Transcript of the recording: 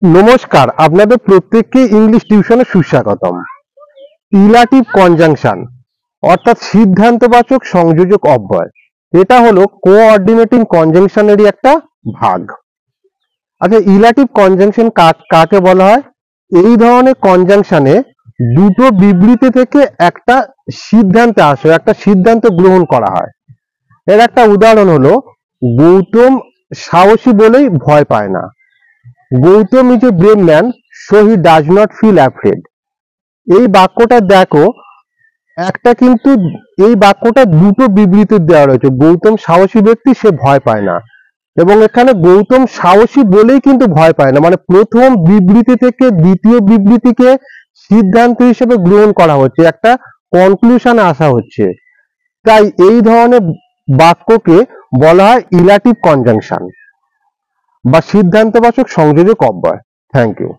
নমস্কার, আপনাদের প্রত্যেককে ইংলিশ টিউশনে সুস্বাগতম। ইলাটিভ কনজাংশন অর্থাৎ সিদ্ধান্তবাচক সংযোজক অব্যয়, এটা হলো কোঅর্ডিনেটিং কনজাংশনেরই একটা ভাগ। আচ্ছা, ইলাটিভ কনজাংশন কাকে বলা হয়? এই ধরনের কনজাংশনে দুটো বিবৃতি থেকে একটা সিদ্ধান্তে আসে, একটা সিদ্ধান্ত গ্রহণ করা হয়। এর একটা উদাহরণ হলো, গৌতম সাহসী বলেই ভয় পায় না। Gautam is a brave man so he does not feel afraid. এই বাক্যটা দেখো, একটা কিন্তু এই বাক্যটা দুটো বিবৃতি দেওয়া রয়েছে। গৌতম সাহসী ব্যক্তি, সে ভয় পায় না, এবং এখানে গৌতম সাহসী বলেই কিন্তু ভয় পায় না, মানে প্রথম বিবৃতি থেকে দ্বিতীয় বিবৃতিকে সিদ্ধান্ত হিসেবে গ্রহণ করা হচ্ছে, একটা কনক্লুশনে আসা হচ্ছে। তাই এই ধরনের বাক্যকে বলা হয় ইলাটিভ কনজাংশন বা সিদ্ধান্তবাচক সংযোজক অব্যয়। Thank you.